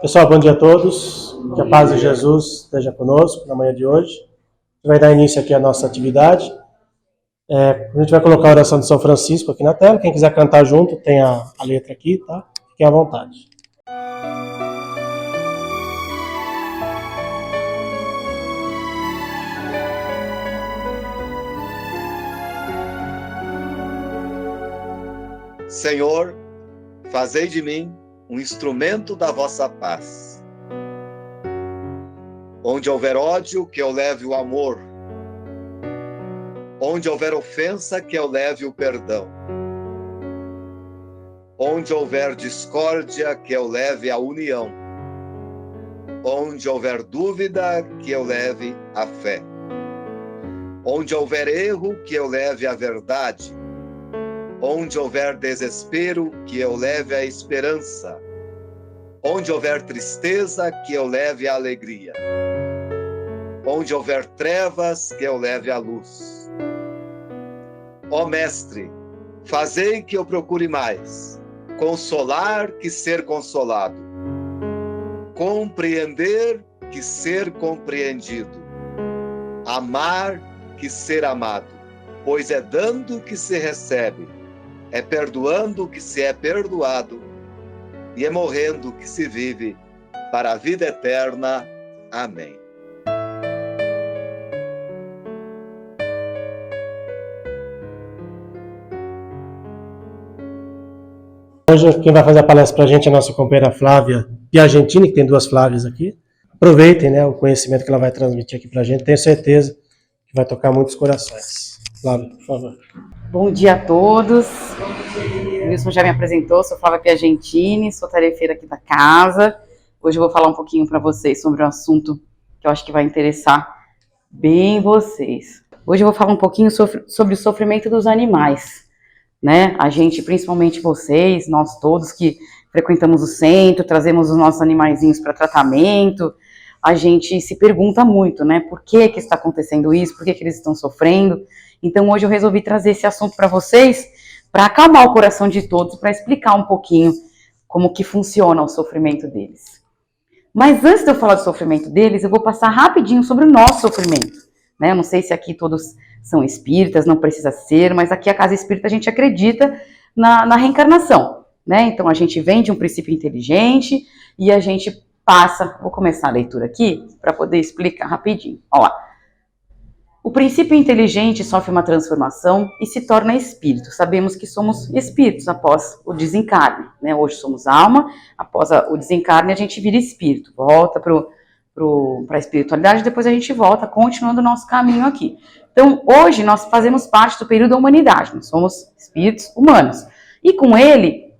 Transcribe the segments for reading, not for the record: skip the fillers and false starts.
Pessoal, bom dia a todos. Que a paz de Jesus esteja conosco na manhã de hoje. A gente vai dar início aqui à nossa atividade. A gente vai colocar a oração de São Francisco aqui na tela. Quem quiser cantar junto, tem a letra aqui, tá? Fiquem à vontade. Senhor, fazei de mim um instrumento da vossa paz. Onde houver ódio, que eu leve o amor. Onde houver ofensa, que eu leve o perdão. Onde houver discórdia, que eu leve a união. Onde houver dúvida, que eu leve a fé. Onde houver erro, que eu leve a verdade. Onde houver desespero, que eu leve a esperança. Onde houver tristeza, que eu leve a alegria. Onde houver trevas, que eu leve a luz. Ó Mestre, fazei que eu procure mais consolar que ser consolado, compreender que ser compreendido, amar que ser amado, pois é dando que se recebe, é perdoando que se é perdoado, e é morrendo que se vive para a vida eterna. Amém. Hoje quem vai fazer a palestra para a gente é a nossa companheira Flávia Piagentini, que tem duas Flávias aqui. Aproveitem, né, o conhecimento que ela vai transmitir aqui para a gente. Tenho certeza que vai tocar muitos corações. Flávia, por favor. Bom dia a todos. O Wilson já me apresentou, sou Flávia Piagentini, sou tarefeira aqui da casa. Hoje eu vou falar um pouquinho para vocês sobre um assunto que eu acho que vai interessar bem vocês. Hoje eu vou falar um pouquinho sobre o sofrimento dos animais, né? A gente, principalmente vocês, nós todos que frequentamos o centro, trazemos os nossos animaizinhos para tratamento, a gente se pergunta muito, né? Por que está acontecendo isso? Por que eles estão sofrendo? Então hoje eu resolvi trazer esse assunto para vocês, para acalmar o coração de todos, para explicar um pouquinho como que funciona o sofrimento deles. Mas antes de eu falar do sofrimento deles, eu vou passar rapidinho sobre o nosso sofrimento, né? Eu não sei se aqui todos são espíritas, não precisa ser, mas aqui a Casa Espírita a gente acredita na reencarnação, né? Então a gente vem de um princípio inteligente e a gente passa, vou começar a leitura aqui para poder explicar rapidinho. Ó lá. O princípio inteligente sofre uma transformação e se torna espírito. Sabemos que somos espíritos após o desencarne, né? Hoje somos alma, após o desencarne a gente vira espírito, volta para a espiritualidade, depois a gente volta, continuando o nosso caminho aqui. Então, hoje nós fazemos parte do período da humanidade, nós somos espíritos humanos. E com ele,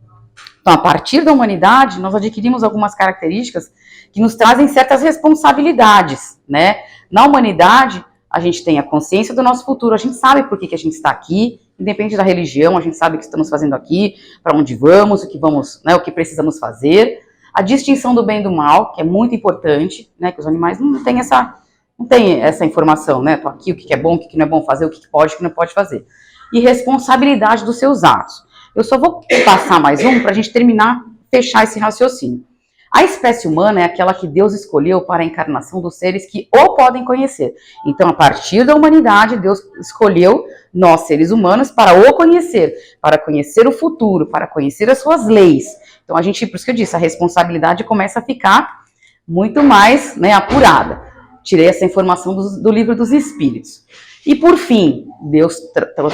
então, a partir da humanidade, nós adquirimos algumas características que nos trazem certas responsabilidades, né? Na humanidade, a gente tem a consciência do nosso futuro, a gente sabe por que a gente está aqui, independente da religião, a gente sabe o que estamos fazendo aqui, para onde vamos, o que vamos, né, o que precisamos fazer. A distinção do bem e do mal, que é muito importante, né, que os animais não têm essa informação, né? Tô aqui, o que é bom, o que não é bom fazer, o que pode, o que não pode fazer. E responsabilidade dos seus atos. Eu só vou passar mais um para a gente terminar, fechar esse raciocínio. A espécie humana é aquela que Deus escolheu para a encarnação dos seres que o podem conhecer. Então, a partir da humanidade, Deus escolheu nós, seres humanos, para o conhecer, para conhecer o futuro, para conhecer as suas leis. Então, por isso que eu disse, a responsabilidade começa a ficar muito mais, né, apurada. Tirei essa informação do livro dos Espíritos. E, por fim, Deus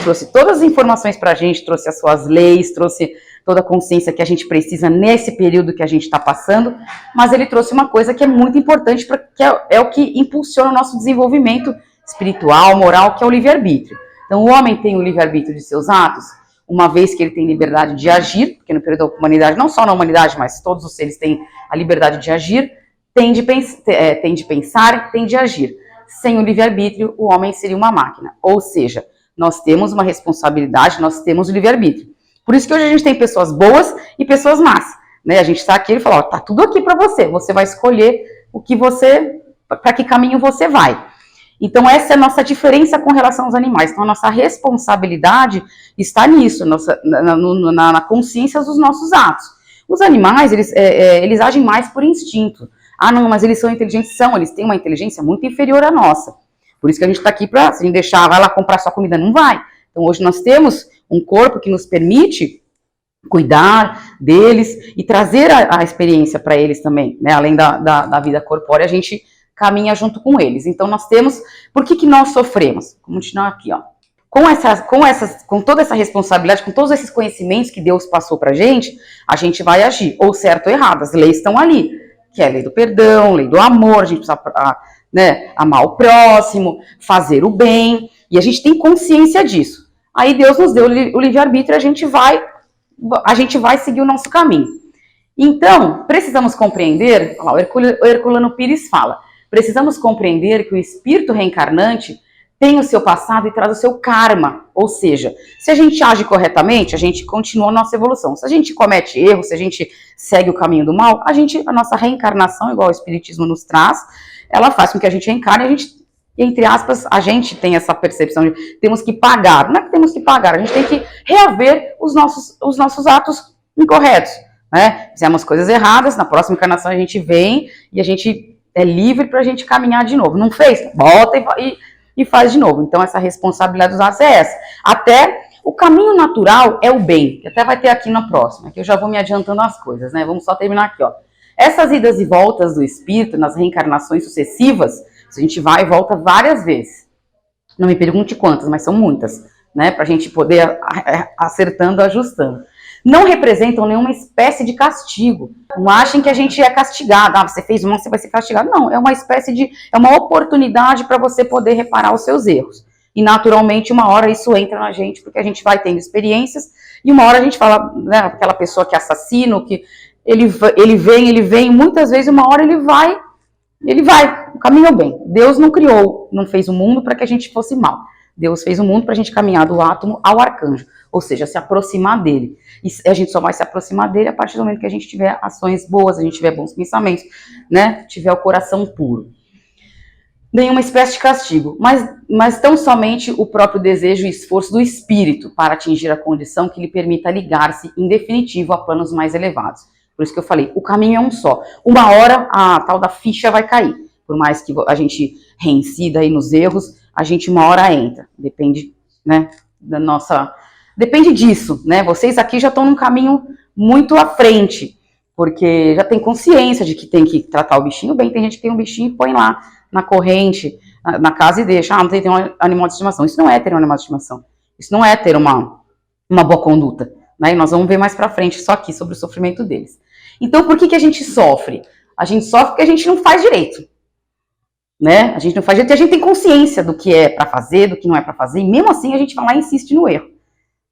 trouxe todas as informações para a gente, trouxe as suas leis, trouxe toda a consciência que a gente precisa nesse período que a gente está passando, mas ele trouxe uma coisa que é muito importante, que é o que impulsiona o nosso desenvolvimento espiritual, moral, que é o livre-arbítrio. Então, o homem tem o livre-arbítrio de seus atos, uma vez que ele tem liberdade de agir, porque no período da humanidade, não só na humanidade, mas todos os seres têm a liberdade de agir, tem de pensar, tem de agir. Sem o livre-arbítrio, o homem seria uma máquina. Ou seja, nós temos uma responsabilidade, nós temos o livre-arbítrio. Por isso que hoje a gente tem pessoas boas e pessoas más, né? A gente está aqui e fala, ó, tá tudo aqui para você. Você vai escolher para que caminho você vai. Então essa é a nossa diferença com relação aos animais. Então a nossa responsabilidade está nisso, na consciência dos nossos atos. Os animais, eles agem mais por instinto. Ah, não, mas eles são inteligentes, eles têm uma inteligência muito inferior à nossa. Por isso que a gente está aqui para, se a gente deixar, vai lá comprar sua comida, não vai. Então hoje nós temos um corpo que nos permite cuidar deles e trazer a experiência para eles também, né? Além da vida corpórea, a gente caminha junto com eles. Então nós temos, por que nós sofremos? Vamos continuar aqui, ó. Com toda essa responsabilidade, com todos esses conhecimentos que Deus passou pra gente, a gente vai agir, ou certo ou errado, as leis estão ali, que é a lei do perdão, lei do amor, a gente precisa amar o próximo, fazer o bem, e a gente tem consciência disso. Aí Deus nos deu o livre-arbítrio e a gente vai seguir o nosso caminho. Então, precisamos compreender, o Herculano Pires fala, precisamos compreender que o espírito reencarnante tem o seu passado e traz o seu karma, ou seja, se a gente age corretamente, a gente continua a nossa evolução. Se a gente comete erros, se a gente segue o caminho do mal, a nossa reencarnação, igual o Espiritismo nos traz, ela faz com que a gente reencarne, a gente, entre aspas, a gente tem essa percepção de temos que pagar. Não é que temos que pagar, a gente tem que reaver os nossos atos incorretos, né? Fizemos coisas erradas, na próxima encarnação a gente vem e a gente é livre para a gente caminhar de novo. Não fez? Volta e faz de novo. Então essa responsabilidade dos atos é essa. Até o caminho natural é o bem, que até vai ter aqui na próxima, que eu já vou me adiantando as coisas, né? Vamos só terminar aqui, ó. Essas idas e voltas do espírito nas reencarnações sucessivas, a gente vai e volta várias vezes. Não me pergunte quantas, mas são muitas, né? Pra gente poder acertando, ajustando. Não representam nenhuma espécie de castigo. Não achem que a gente é castigado. Ah, você fez uma, você vai ser castigado. Não, é uma espécie de... é uma oportunidade para você poder reparar os seus erros. E naturalmente, uma hora isso entra na gente, porque a gente vai tendo experiências, e uma hora a gente fala, né, aquela pessoa que é assassino, que ele vem, muitas vezes uma hora ele vai, o caminho é o bem. Deus não fez o mundo para que a gente fosse mal. Deus fez o mundo para a gente caminhar do átomo ao arcanjo, ou seja, se aproximar dele. E a gente só vai se aproximar dele a partir do momento que a gente tiver ações boas, a gente tiver bons pensamentos, né? Tiver o coração puro. Nenhuma espécie de castigo, mas tão somente o próprio desejo e esforço do espírito para atingir a condição que lhe permita ligar-se, em definitivo, a planos mais elevados. Por isso que eu falei, o caminho é um só. Uma hora a tal da ficha vai cair. Por mais que a gente reincida aí nos erros, a gente uma hora entra. Depende, né, da nossa... Depende disso, né? Vocês aqui já estão num caminho muito à frente, porque já tem consciência de que tem que tratar o bichinho bem. Tem gente que tem um bichinho e põe lá na corrente, na casa e deixa. Ah, não tem um animal de estimação. Isso não é ter um animal de estimação. Isso não é ter uma boa conduta, né? E nós vamos ver mais pra frente só aqui sobre o sofrimento deles. Então, por que a gente sofre? A gente sofre porque a gente não faz direito, né? A gente não faz direito e a gente tem consciência do que é pra fazer, do que não é pra fazer, e mesmo assim a gente vai lá e insiste no erro,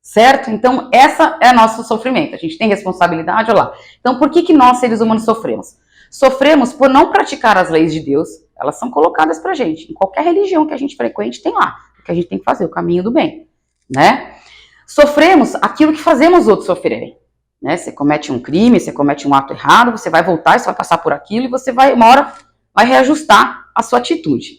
certo? Então, essa é o nosso sofrimento. A gente tem responsabilidade, olha lá. Então, por que nós, seres humanos, sofremos? Sofremos por não praticar as leis de Deus. Elas são colocadas pra gente. Em qualquer religião que a gente frequente, tem lá. O que a gente tem que fazer, o caminho do bem, né? Sofremos aquilo que fazemos os outros sofrerem. Né? Você comete um crime, você comete um ato errado, você vai voltar, você vai passar por aquilo e você vai, uma hora, vai reajustar a sua atitude.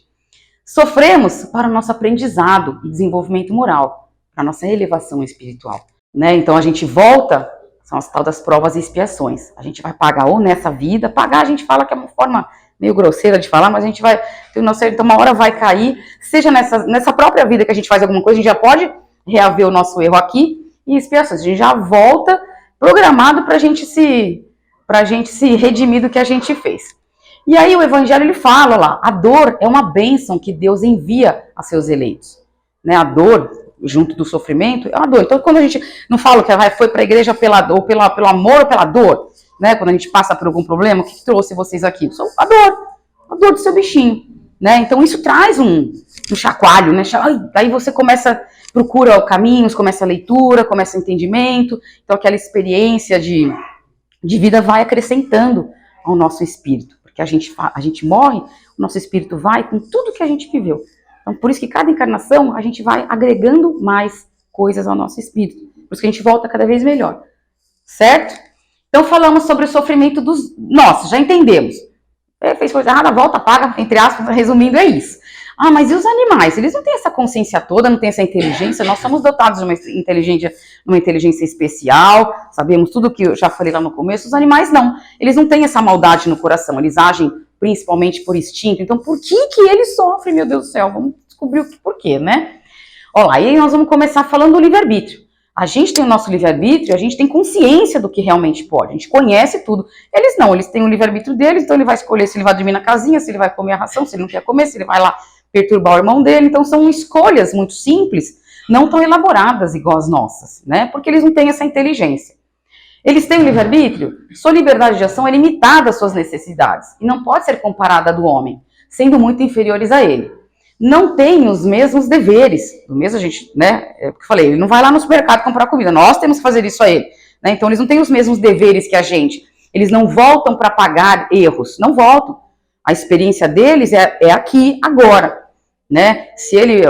Sofremos para o nosso aprendizado e desenvolvimento moral, para a nossa elevação espiritual. Né? Então a gente volta, são as tal das provas e expiações. A gente vai pagar ou nessa vida, pagar a gente fala que é uma forma meio grosseira de falar, mas a gente vai, então uma hora vai cair, seja nessa própria vida que a gente faz alguma coisa, a gente já pode reaver o nosso erro aqui, e expiações, a gente já volta programado para a gente se redimir do que a gente fez. E aí o Evangelho ele fala lá, a dor é uma bênção que Deus envia a seus eleitos. Né? A dor, junto do sofrimento, é uma dor. Então quando a gente não fala que foi para a igreja pela dor, pelo amor ou pela dor, né? Quando a gente passa por algum problema, o que trouxe vocês aqui? A dor do seu bichinho. Né? Então isso traz um chacoalho, né? Aí você procura caminhos, começa a leitura, começa o entendimento, então aquela experiência de vida vai acrescentando ao nosso espírito, porque a gente morre, o nosso espírito vai com tudo que a gente viveu. Então por isso que cada encarnação a gente vai agregando mais coisas ao nosso espírito, por isso que a gente volta cada vez melhor, certo? Então falamos sobre o sofrimento dos nossos, já entendemos. Fez coisa errada, volta, paga, entre aspas, resumindo é isso. Ah, mas e os animais? Eles não têm essa consciência toda, não têm essa inteligência. Nós somos dotados de uma inteligência especial, sabemos tudo que eu já falei lá no começo. Os animais não. Eles não têm essa maldade no coração, eles agem principalmente por instinto. Então, por que eles sofrem, meu Deus do céu? Vamos descobrir por quê, né? Olha lá, e aí nós vamos começar falando do livre-arbítrio. A gente tem o nosso livre-arbítrio, a gente tem consciência do que realmente pode, a gente conhece tudo. Eles não, eles têm o livre-arbítrio deles, então ele vai escolher se ele vai dormir na casinha, se ele vai comer a ração, se ele não quer comer, se ele vai lá perturbar o irmão dele. Então são escolhas muito simples, não tão elaboradas igual as nossas, né? Porque eles não têm essa inteligência. Eles têm o livre-arbítrio, sua liberdade de ação é limitada às suas necessidades e não pode ser comparada à do homem, sendo muito inferiores a ele. Não tem os mesmos deveres, do mesmo a gente, né, é o que eu falei, ele não vai lá no supermercado comprar comida, nós temos que fazer isso a ele, né, então eles não têm os mesmos deveres que a gente, eles não voltam para pagar erros, não voltam, a experiência deles é aqui, agora, né, se ele,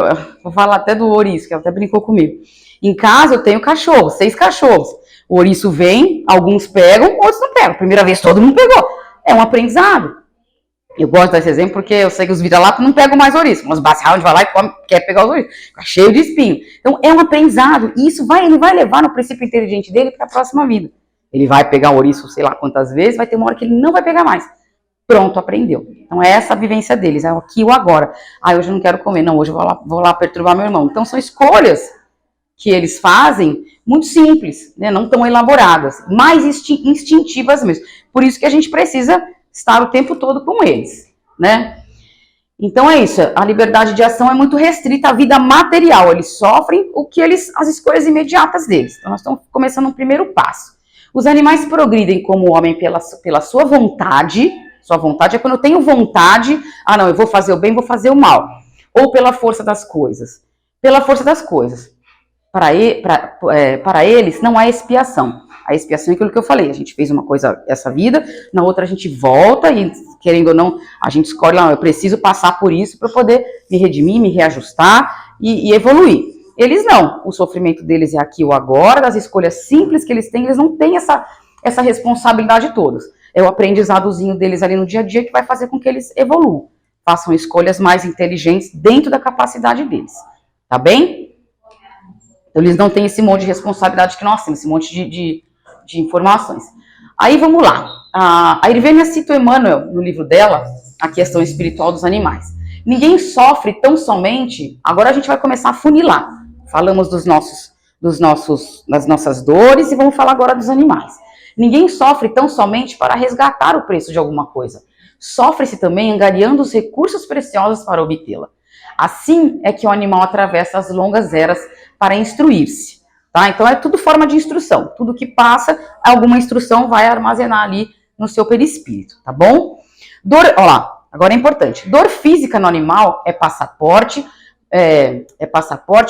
vou falar até do ouriço, que até brincou comigo, em casa eu tenho cachorro, 6 cachorros, o ouriço vem, alguns pegam, outros não pegam, primeira vez todo mundo pegou, é um aprendizado. Eu gosto desse exemplo porque eu sei que os vira-lata não pegam mais ouriço. Mas o basset-hound vai lá e come, quer pegar os ouriços. Fica cheio de espinho. Então é um aprendizado. E isso ele vai levar no princípio inteligente dele para a próxima vida. Ele vai pegar o ouriço sei lá quantas vezes, vai ter uma hora que ele não vai pegar mais. Pronto, aprendeu. Então é essa a vivência deles. É o aqui e o agora. Ah, hoje eu não quero comer. Não, hoje eu vou lá perturbar meu irmão. Então são escolhas que eles fazem muito simples, né? Não tão elaboradas. Mais instintivas mesmo. Por isso que a gente precisa estar o tempo todo com eles, né? Então é isso, a liberdade de ação é muito restrita à vida material, eles sofrem as escolhas imediatas deles. Então nós estamos começando um primeiro passo. Os animais progridem como o homem pela sua vontade é quando eu tenho vontade, não, eu vou fazer o bem, vou fazer o mal, ou pela força das coisas. Pela força das coisas. Para eles não há expiação. A expiação é aquilo que eu falei, a gente fez uma coisa essa vida, na outra a gente volta e, querendo ou não, a gente escolhe lá, eu preciso passar por isso para poder me redimir, me reajustar e evoluir. Eles não, o sofrimento deles é aqui ou agora, das escolhas simples que eles têm, eles não têm essa responsabilidade toda. É o aprendizadozinho deles ali no dia a dia que vai fazer com que eles evoluam, façam escolhas mais inteligentes dentro da capacidade deles, tá bem? Então eles não têm esse monte de responsabilidade que nós temos, esse monte de informações. Aí vamos lá. A Irvênia cita o Emmanuel, no livro dela, A Questão Espiritual dos Animais. Ninguém sofre tão somente... Agora a gente vai começar a funilar. Falamos das nossas dores e vamos falar agora dos animais. Ninguém sofre tão somente para resgatar o preço de alguma coisa. Sofre-se também angariando os recursos preciosos para obtê-la. Assim é que o animal atravessa as longas eras para instruir-se. Tá? Então é tudo forma de instrução. Tudo que passa, alguma instrução vai armazenar ali no seu perispírito, tá bom? Olha lá, agora é importante. Dor física no animal é passaporte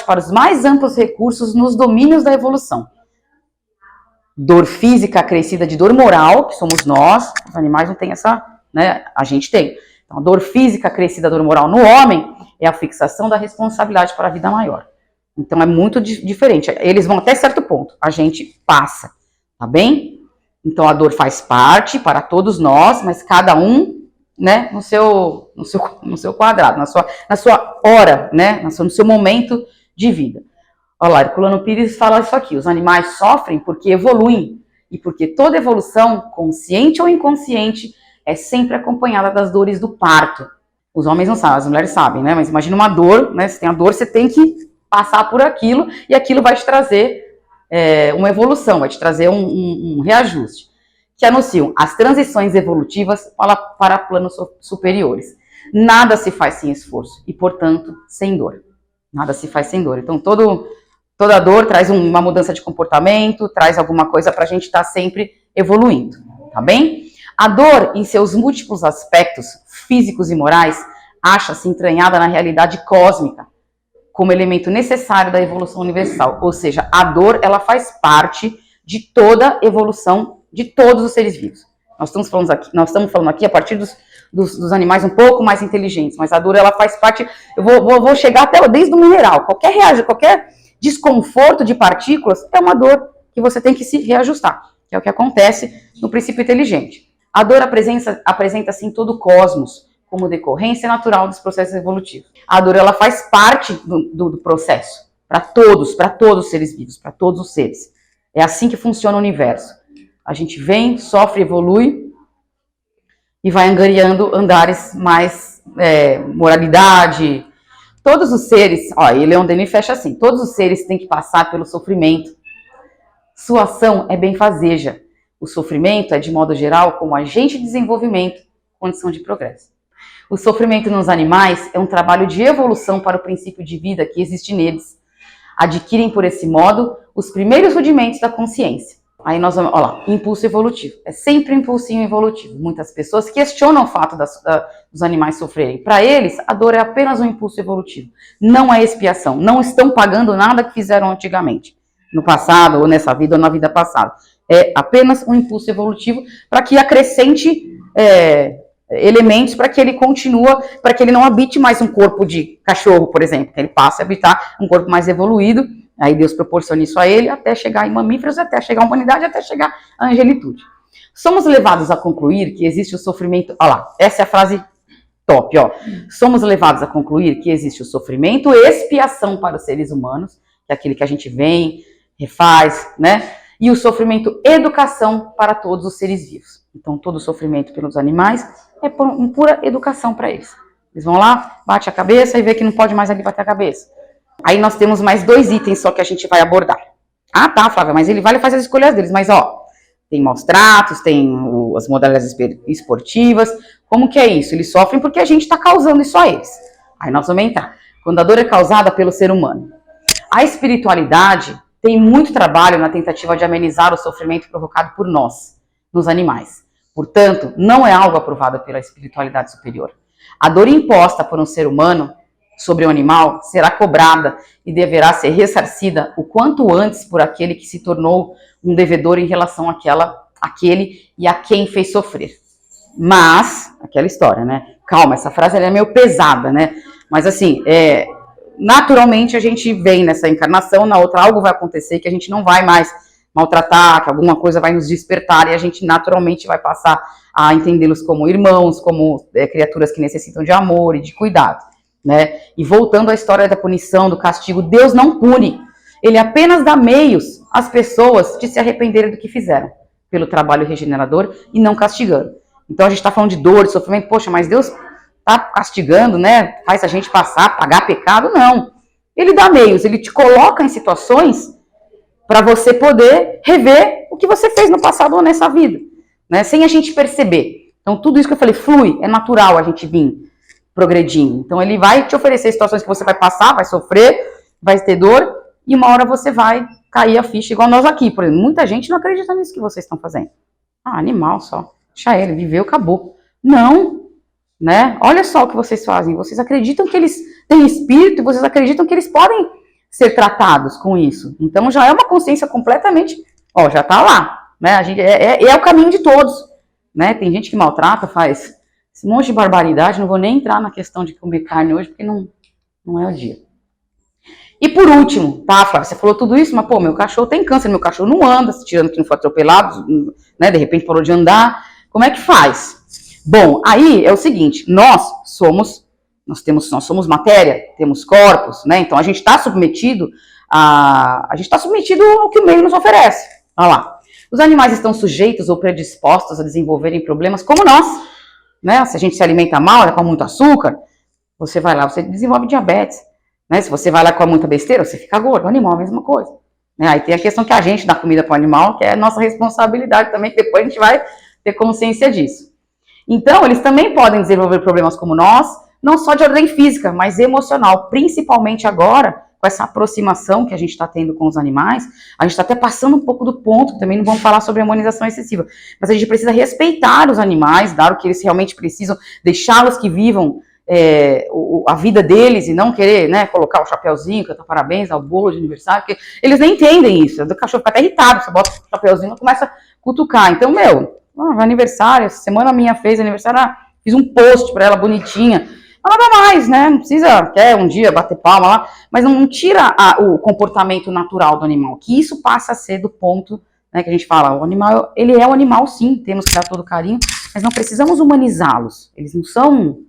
para os mais amplos recursos nos domínios da evolução. Dor física acrescida de dor moral, que somos nós, os animais não têm essa, né? A gente tem. Então, a dor física acrescida da dor moral no homem é a fixação da responsabilidade para a vida maior. Então é muito diferente. Eles vão até certo ponto, a gente passa, tá bem? Então a dor faz parte para todos nós, mas cada um, né, no seu quadrado, na sua hora, né, no seu momento de vida. Olha lá, Herculano Pires fala isso aqui: os animais sofrem porque evoluem e porque toda evolução, consciente ou inconsciente, é sempre acompanhada das dores do parto. Os homens não sabem, as mulheres sabem, né? Mas imagina uma dor, né? Se tem a dor, você tem que passar por aquilo, e aquilo vai te trazer uma evolução, vai te trazer um reajuste, que anunciam as transições evolutivas para planos superiores. Nada se faz sem esforço, e, portanto, sem dor. Nada se faz sem dor. Então, toda dor traz uma mudança de comportamento, traz alguma coisa para a gente estar sempre evoluindo, tá bem? A dor, em seus múltiplos aspectos físicos e morais, acha-se entranhada na realidade cósmica, como elemento necessário da evolução universal. Ou seja, a dor, ela faz parte de toda evolução de todos os seres vivos. Nós estamos falando aqui a partir dos animais um pouco mais inteligentes, mas a dor, ela faz parte... Eu vou chegar até desde o mineral. Qualquer desconforto de partículas é uma dor que você tem que se reajustar, que é o que acontece no princípio inteligente. A dor apresenta-se em todo o cosmos, como decorrência natural dos processos evolutivos. A dor, ela faz parte do processo, para todos os seres vivos, para todos os seres. É assim que funciona o universo. A gente vem, sofre, evolui e vai angariando andares mais moralidade. Todos os seres, e Leon Denis fecha assim, todos os seres têm que passar pelo sofrimento. Sua ação é benfazeja. O sofrimento é, de modo geral, como agente de desenvolvimento, condição de progresso. O sofrimento nos animais é um trabalho de evolução para o princípio de vida que existe neles. Adquirem, por esse modo, os primeiros rudimentos da consciência. Aí nós vamos, olha lá, impulso evolutivo. É sempre um impulsinho evolutivo. Muitas pessoas questionam o fato dos animais sofrerem. Para eles, a dor é apenas um impulso evolutivo. Não é expiação. Não estão pagando nada que fizeram antigamente. No passado, ou nessa vida, ou na vida passada. É apenas um impulso evolutivo para que acrescente elementos para que ele continue, para que ele não habite mais um corpo de cachorro, por exemplo. Que ele passe a habitar um corpo mais evoluído. Aí Deus proporciona isso a ele até chegar em mamíferos, até chegar à humanidade, até chegar à angelitude. Somos levados a concluir que existe o sofrimento... Olha lá, essa é a frase top, ó. Somos levados a concluir que existe o sofrimento e expiação para os seres humanos, que é aquele que a gente vem, refaz, né? E o sofrimento educação para todos os seres vivos. Então, todo o sofrimento pelos animais é pura educação para eles. Eles vão lá, bate a cabeça e vê que não pode mais ali bater a cabeça. Aí nós temos mais 2 itens só que a gente vai abordar. Ah, tá, Flávia, mas ele vai fazer as escolhas deles. Mas, tem maus tratos, tem as modalidades esportivas. Como que é isso? Eles sofrem porque a gente está causando isso a eles. Aí nós vamos entrar. Quando a dor é causada pelo ser humano. A espiritualidade tem muito trabalho na tentativa de amenizar o sofrimento provocado por nós, nos animais. Portanto, não é algo aprovado pela espiritualidade superior. A dor imposta por um ser humano sobre o animal será cobrada e deverá ser ressarcida o quanto antes por aquele que se tornou um devedor em relação àquele e a quem fez sofrer. Mas, aquela história, né? Calma, essa frase ela é meio pesada, né? Mas assim, naturalmente a gente vem nessa encarnação, na outra algo vai acontecer que a gente não vai mais maltratar, que alguma coisa vai nos despertar e a gente naturalmente vai passar a entendê-los como irmãos, como criaturas que necessitam de amor e de cuidado. Né? E voltando à história da punição, do castigo, Deus não pune. Ele apenas dá meios às pessoas de se arrependerem do que fizeram, pelo trabalho regenerador e não castigando. Então a gente está falando de dor, de sofrimento, poxa, mas Deus está castigando, né? Faz a gente passar, pagar pecado? Não. Ele dá meios, ele te coloca em situações para você poder rever o que você fez no passado ou nessa vida, né? Sem a gente perceber. Então tudo isso que eu falei flui, é natural a gente vir progredindo. Então ele vai te oferecer situações que você vai passar, vai sofrer, vai ter dor, e uma hora você vai cair a ficha, igual nós aqui, por exemplo. Muita gente não acredita nisso que vocês estão fazendo. Animal só. Deixa ele, viveu, acabou. Não, né? Olha só o que vocês fazem. Vocês acreditam que eles têm espírito, e vocês acreditam que eles podem ser tratados com isso. Então já é uma consciência completamente, já tá lá, né? A gente, é o caminho de todos, né? Tem gente que maltrata, faz esse monte de barbaridade, não vou nem entrar na questão de comer carne hoje, porque não é o dia. E por último, tá, Flávia, você falou tudo isso, mas meu cachorro tem câncer, meu cachorro não anda, tirando que não foi atropelado, né, de repente parou de andar, como é que faz? Bom, aí é o seguinte, nós somos matéria, temos corpos, né, então a gente está submetido ao que o meio nos oferece. Olha lá, os animais estão sujeitos ou predispostos a desenvolverem problemas como nós, né? Se a gente se alimenta mal, com muito açúcar, você vai lá, você desenvolve diabetes, né? Se você vai lá com muita besteira, você fica gordo. O animal é a mesma coisa, né? Aí tem a questão que a gente dá comida para o animal, que é nossa responsabilidade também, que depois a gente vai ter consciência disso. Então, eles também podem desenvolver problemas como nós, não só de ordem física, mas emocional, principalmente agora, com essa aproximação que a gente está tendo com os animais. A gente está até passando um pouco do ponto, também não vamos falar sobre a humanização excessiva, mas a gente precisa respeitar os animais, dar o que eles realmente precisam, deixá-los que vivam a vida deles e não querer, né, colocar o chapeuzinho, cantar parabéns, dar o bolo de aniversário, porque eles nem entendem isso. O cachorro fica até irritado, você bota o chapeuzinho e começa a cutucar. Então, aniversário, essa semana a minha fez aniversário, fiz um post para ela bonitinha. Nada mais, né? Não precisa, quer um dia bater palma lá, mas não tira o comportamento natural do animal, que isso passa a ser do ponto, né, que a gente fala, o animal, ele é um animal sim, temos que dar todo carinho, mas não precisamos humanizá-los. Eles não são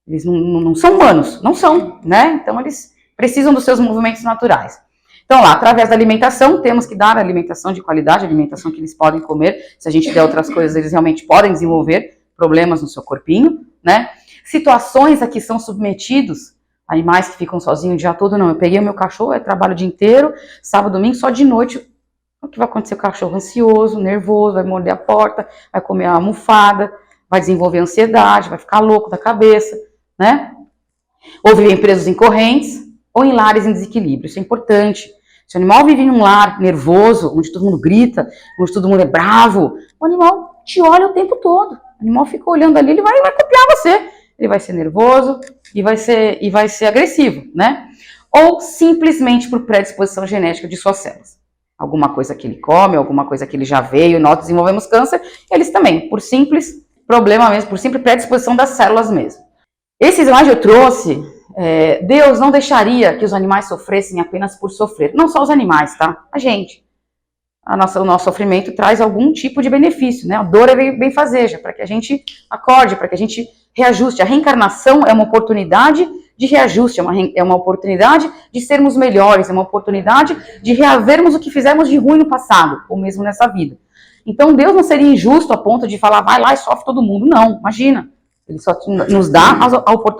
Eles não são humanos, não são, né? Então eles precisam dos seus movimentos naturais. Então lá, através da alimentação, temos que dar alimentação de qualidade, alimentação que eles podem comer. Se a gente der outras coisas, eles realmente podem desenvolver problemas no seu corpinho, né? Situações a que são submetidos, animais que ficam sozinhos o dia todo, não. Eu peguei o meu cachorro, trabalho o dia inteiro, sábado, domingo, só de noite. O que vai acontecer? O cachorro ansioso, nervoso, vai morder a porta, vai comer a almofada, vai desenvolver ansiedade, vai ficar louco da cabeça, né? Ou viver presos em correntes, ou em lares em desequilíbrio. Isso é importante. Se o animal vive em um lar nervoso, onde todo mundo grita, onde todo mundo é bravo, o animal te olha o tempo todo. O animal fica olhando ali, ele vai copiar você. Ele vai ser nervoso e vai ser agressivo, né? Ou simplesmente por predisposição genética de suas células. Alguma coisa que ele come, alguma coisa que ele já veio, nós desenvolvemos câncer, eles também, por simples problema mesmo, por simples predisposição das células mesmo. Esse slide eu trouxe, Deus não deixaria que os animais sofressem apenas por sofrer. Não só os animais, tá? A gente. O nosso sofrimento traz algum tipo de benefício, né? A dor é benfazeja, para que a gente acorde, para que a gente reajuste. A reencarnação é uma oportunidade de reajuste, é uma oportunidade de sermos melhores, é uma oportunidade de reavermos o que fizemos de ruim no passado, ou mesmo nessa vida. Então Deus não seria injusto a ponto de falar, vai lá e sofre todo mundo. Não, imagina. Ele só nos dá as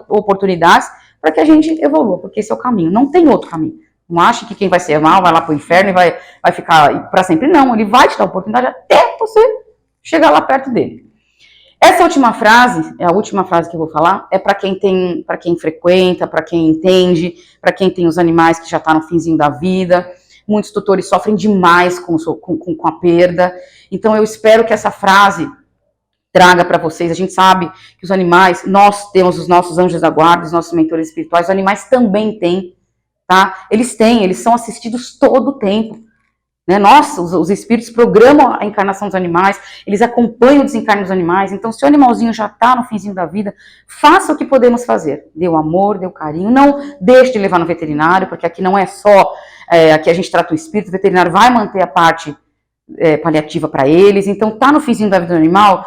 oportunidades para que a gente evolua, porque esse é o caminho, não tem outro caminho. Não ache que quem vai ser mal vai lá para o inferno e vai ficar para sempre. Não, ele vai te dar a oportunidade até você chegar lá perto dele. Essa última frase, é a última frase que eu vou falar, é para quem frequenta, para quem entende, para quem tem os animais que já estão no finzinho da vida. Muitos tutores sofrem demais com a perda. Então eu espero que essa frase traga para vocês. A gente sabe que os animais, nós temos os nossos anjos da guarda, os nossos mentores espirituais, os animais também têm, tá? Eles são assistidos todo o tempo. Né? Nós, os espíritos, programam a encarnação dos animais, eles acompanham o desencarne dos animais. Então, se o animalzinho já está no finzinho da vida, faça o que podemos fazer. Dê o amor, dê o carinho. Não deixe de levar no veterinário, porque aqui não é só... aqui a gente trata o espírito, o veterinário vai manter a parte paliativa para eles. Então, tá no finzinho da vida do animal,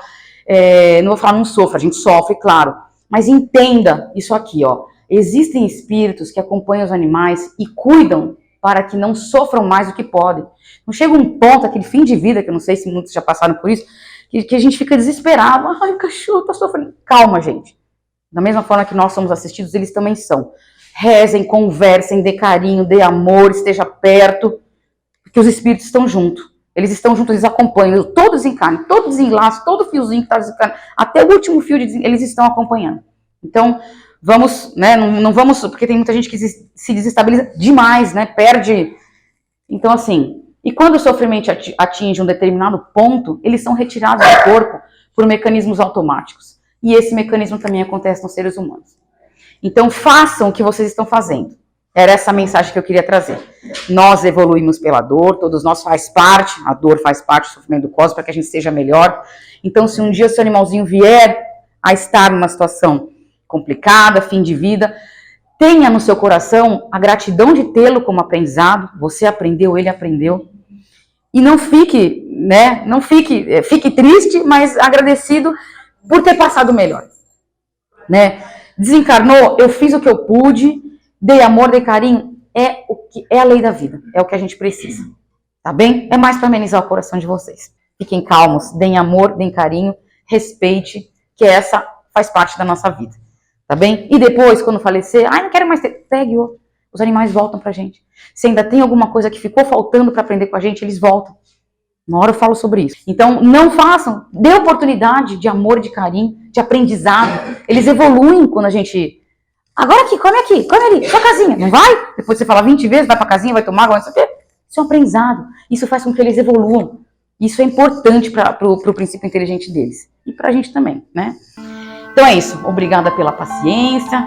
não vou falar não sofra, a gente sofre, claro. Mas entenda isso aqui, ó. Existem espíritos que acompanham os animais e cuidam para que não sofram mais do que podem. Não chega um ponto, aquele fim de vida, que eu não sei se muitos já passaram por isso, que a gente fica desesperado. Ai, o cachorro tá sofrendo. Calma, gente. Da mesma forma que nós somos assistidos, eles também são. Rezem, conversem, dê carinho, dê amor, esteja perto, porque os espíritos estão juntos. Eles estão juntos, eles acompanham. Todo desencarne, todo desenlace, todo fiozinho que está desencarnando, até o último fio, eles estão acompanhando. Então, vamos, né, não vamos, porque tem muita gente que se desestabiliza demais, né, perde. Então, assim, e quando o sofrimento atinge um determinado ponto, eles são retirados do corpo por mecanismos automáticos. E esse mecanismo também acontece nos seres humanos. Então, façam o que vocês estão fazendo. Era essa a mensagem que eu queria trazer. Nós evoluímos pela dor, todos nós faz parte, a dor faz parte do sofrimento do cosmos para que a gente seja melhor. Então, se um dia o seu animalzinho vier a estar numa situação complicada, fim de vida, tenha no seu coração a gratidão de tê-lo como aprendizado. Você aprendeu, ele aprendeu. E não fique, né, fique triste, mas agradecido por ter passado melhor. Né? Desencarnou, eu fiz o que eu pude, dei amor, dei carinho, é a lei da vida, é o que a gente precisa. Tá bem? É mais para amenizar o coração de vocês. Fiquem calmos, deem amor, deem carinho, respeite, que essa faz parte da nossa vida. Tá bem? E depois, quando falecer, não quero mais ter, pegue outro. Os animais voltam pra gente. Se ainda tem alguma coisa que ficou faltando para aprender com a gente, eles voltam. Uma hora eu falo sobre isso. Então, não façam, dê oportunidade de amor, de carinho, de aprendizado. Eles evoluem quando a gente... Agora aqui, come ali, sua casinha. Não vai? Depois você fala 20 vezes, vai pra casinha, vai tomar água, não sei o quê. Isso é um aprendizado. Isso faz com que eles evoluam. Isso é importante pro princípio inteligente deles. E pra gente também, né? Então é isso. Obrigada pela paciência.